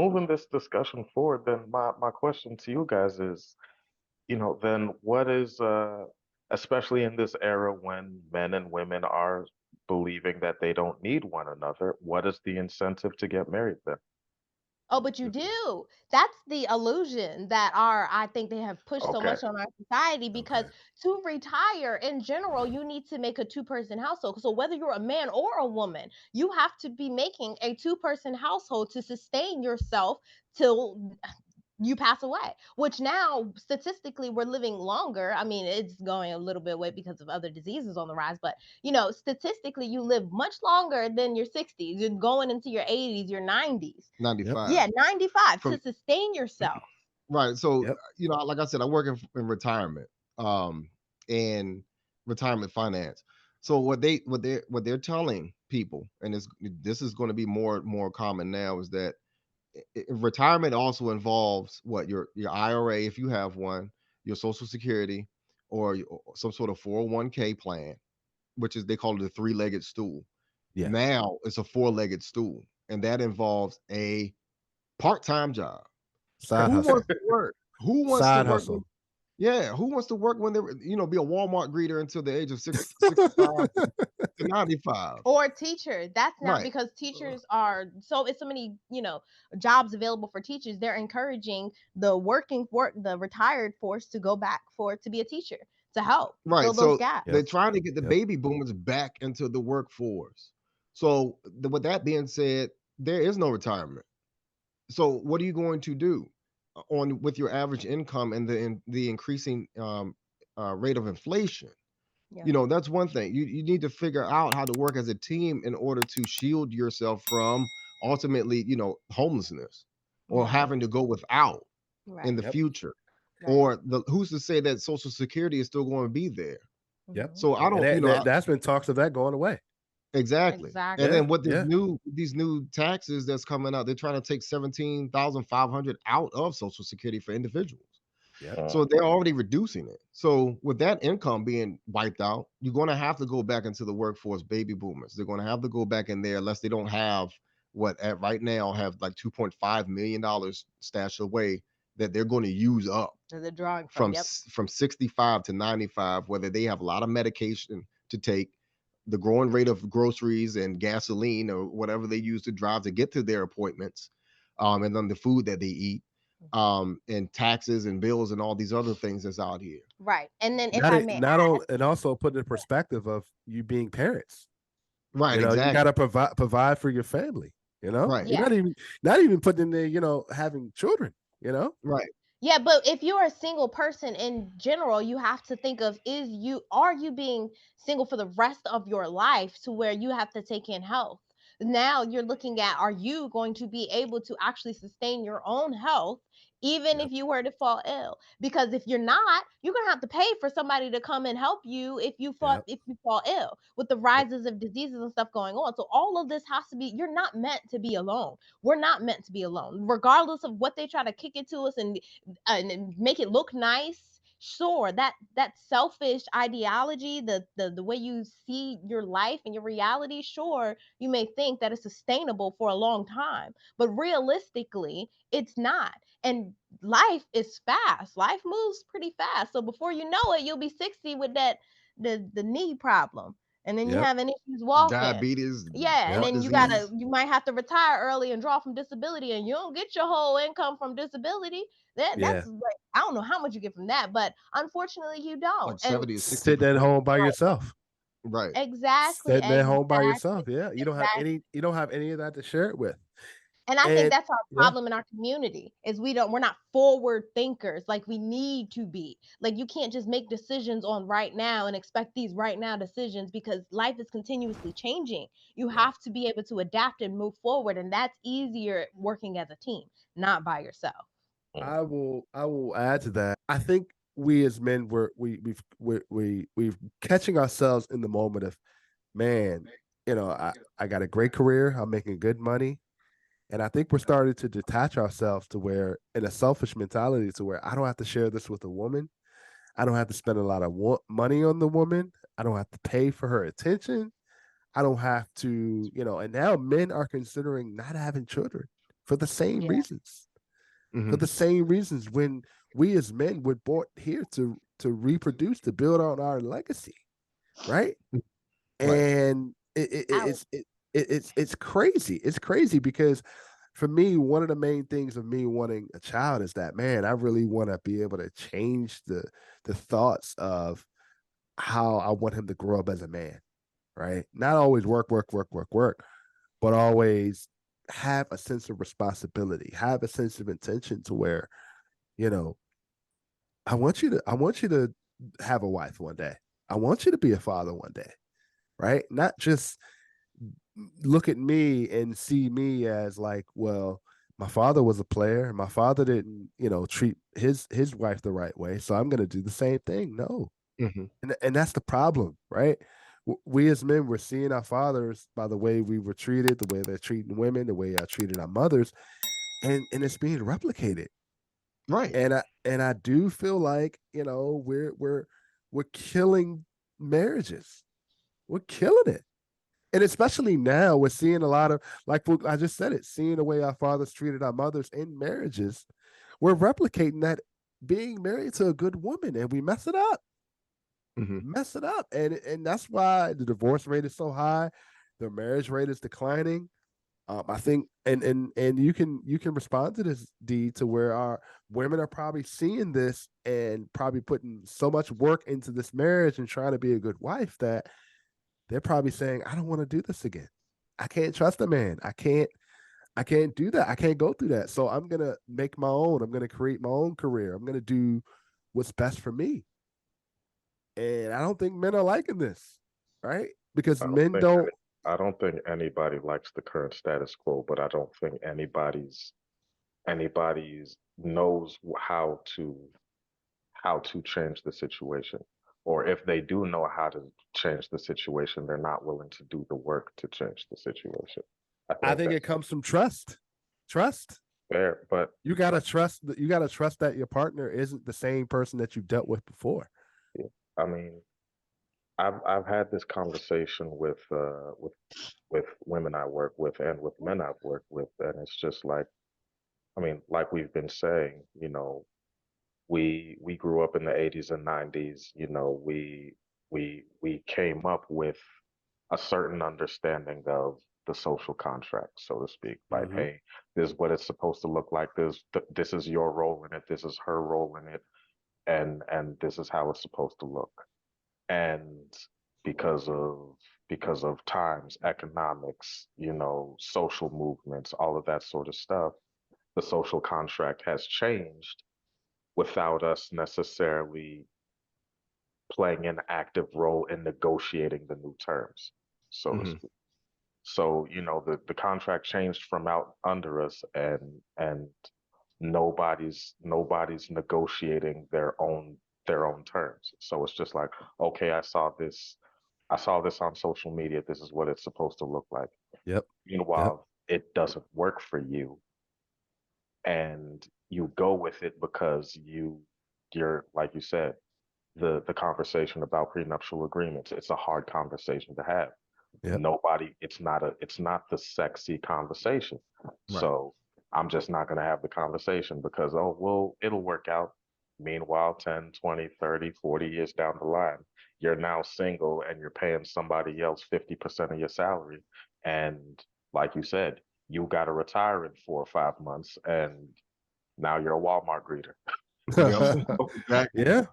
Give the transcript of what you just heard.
moving this discussion forward, then my question to you guys is, then what is, especially in this era when men and women are believing that they don't need one another, what is the incentive to get married then? Oh, but you do. That's the illusion that I think they have pushed so Okay. much on our society because Okay. to retire in general, you need to make a two-person household. So whether you're a man or a woman, you have to be making a two-person household to sustain yourself till you pass away, which now statistically we're living longer. I mean, it's going a little bit away because of other diseases on the rise, but statistically you live much longer than your 60s. You're going into your 80s, your 90s. Yep. 95 Yeah, 95 to From sustain yourself. right. So, Yep. like I said, I work in retirement, and retirement finance. So what they're telling people, and this is going to be more common now, is that retirement also involves what your IRA, if you have one, your Social Security, or some sort of 401k plan, which is, they call it a three-legged stool. Yeah. Now it's a four-legged stool, and that involves a part-time job. Side Who hustle. wants to work? Who wants to Side work when, hustle. yeah, who wants to work when they're, be a Walmart greeter until the age of 65 to 95? Or teacher. That's now Right. because teachers are so it's so many, jobs available for teachers. They're encouraging the retired force to go back for to be a teacher to help Right. fill those So gaps. they're Yep. trying to get the Yep. baby boomers back into the workforce. So with that being said, there is no retirement. So what are you going to do on with your average income and the increasing rate of inflation? Yeah. That's one thing. You need to figure out how to work as a team in order to shield yourself from ultimately, homelessness, or Right. having to go without in Right. the Yep. future. Right. Or who's to say that Social Security is still going to be there? Yep. Mhm. So I And don't, that's been talks of that going away. exactly. And Exactly. Yeah. then what Yeah. these new taxes that's coming out, they're trying to take 17,500 out of Social Security for individuals. Yep. Mm. So they're already reducing it. So with that income being wiped out, you're going to have to go back into the workforce, baby boomers. They're going to have to go back in there unless they don't have what at right now have like $2.5 million stashed away that they're going to use up So they're drawing from. from Yep. from 65 to 95, whether they have a lot of medication to take, the growing rate of groceries and gasoline or whatever they use to drive to get to their appointments, and then the food that they eat, and taxes and bills and all these other things that's out here. Right. And then if Not I it, may not add, all, and also put in perspective of you being parents. Right, You exactly. got to provide for your family. Right, You're yeah. not even putting in there. Having children. right. Yeah, but if you're a single person in general, you have to think of are you being single for the rest of your life to where you have to take in health? Now you're looking at are you going to be able to actually sustain your own health even Yep. if you were to fall ill? Because if you're not, you're going to have to pay for somebody to come and help you Yep. if you fall ill with the Yep. rises of diseases and stuff going on. So all of this has to be you're not meant to be alone. We're not meant to be alone. Regardless of what they try to kick it to us and make it look nice, sure, that selfish ideology, the way you see your life and your reality, sure, you may think that it's sustainable for a long time, but realistically it's not. And life is fast, life moves pretty fast, so before you know it you'll be 60 with the knee problem, and then you Yep. having issues walking. Diabetes, Yeah, and Yep. heart then Yep. disease. you might have to retire early and draw from disability, and you don't get your whole income from disability. That's Yeah. like I don't know how much you get from that, but unfortunately you don't. Like And 70 to Sitting at 60%. home by yourself. Right. exactly, Sitting at home by exactly, yourself. Yeah. exactly. You don't have any of that to share it with. And I think And that's our yeah. problem in our community is we're not forward thinkers like we need to be. Like you can't just make decisions on right now and expect these right now decisions because life is continuously changing. You Yeah. have to be able to adapt and move forward, and that's easier working as a team, not by yourself. Mm. I will add to that. I think we as men we've catching ourselves in the moment of, man, I got a great career, I'm making good money. And I think we're starting to detach ourselves to where, in a selfish mentality, to where I don't have to share this with a woman. I don't have to spend a lot of money on the woman. I don't have to pay for her attention. I don't have to, and now men are considering not having children. for the same Yeah. reasons. Mhm. For the same reasons when we as men were brought here to reproduce, to build on our legacy, right? Right. And it's crazy. It's crazy because for me, one of the main things of me wanting a child is that, man, I really want to be able to change the thoughts of how I want him to grow up as a man, right? Not always work, but always have a sense of responsibility, have a sense of intention to where, you know, I want you to have a wife one day. I want you to be a father one day, right? Not just look at me and see me as like, well, my father was a player. My father didn't, treat his wife the right way, so I'm going to do the same thing. No, Mhm. and that's the problem, right? We as men, we're seeing our fathers by the way we were treated, the way they're treating women, the way I treated our mothers, and it's being replicated. Right. And I do feel like we're killing marriages. We're killing it. And especially now, we're seeing a lot of, like I just said it, seeing the way our fathers treated our mothers in marriages. We're replicating that, being married to a good woman, and we mess it up. Mhm. Mess it up. And that's why the divorce rate is so high. The marriage rate is declining. I think, and you can respond to this, D, to where our women are probably seeing this and probably putting so much work into this marriage and trying to be a good wife that they're probably saying, I don't want to do this again. I can't trust a man. I can't do that. I can't go through that. So I'm gonna make my own. I'm gonna create my own career. I'm gonna do what's best for me. And I don't think men are liking this, right? Because I don't men think don't. I don't think anybody likes the current status quo, but I don't think anybody's knows how to change the situation. Or if they do know how to change the situation, they're not willing to do the work to change the situation. I I think think it that's comes from trust. Trust. fair, but You gotta trust that your partner isn't the same person that you've dealt with before. yeah, I mean, I've had this conversation with women I work with and with men I've worked with, and it's just like, I mean, like we've been saying, we grew up in the 80s and 90s. We came up with a certain understanding of the social contract, so to speak. Like, Mm-hmm. hey, this is what it's supposed to look like. This is your role in it. This is her role in it, and this is how it's supposed to look. And because of because of times, economics, social movements, all of that sort of stuff, the social contract has changed without us necessarily playing an active role in negotiating the new terms, so to Mhm. speak. So, the contract changed from out under us, and nobody's negotiating their own terms. So it's just like, okay, I saw this on social media. This is what it's supposed to look like. Yep. Yep. Meanwhile, it doesn't work for you, and you go with it because you're like you said, the conversation about prenuptial agreements. It's a hard conversation to have. Yep. It's not the sexy conversation. Right. So I'm just not going to have the conversation because, oh, well, it'll work out. Meanwhile, 10, 20, 30, 40 years down the line, you're now single and you're paying somebody else 50% of your salary. And like you said, you got to retire in 4 or 5 months, and now you're a Walmart greeter. Yep. Exactly. Yeah.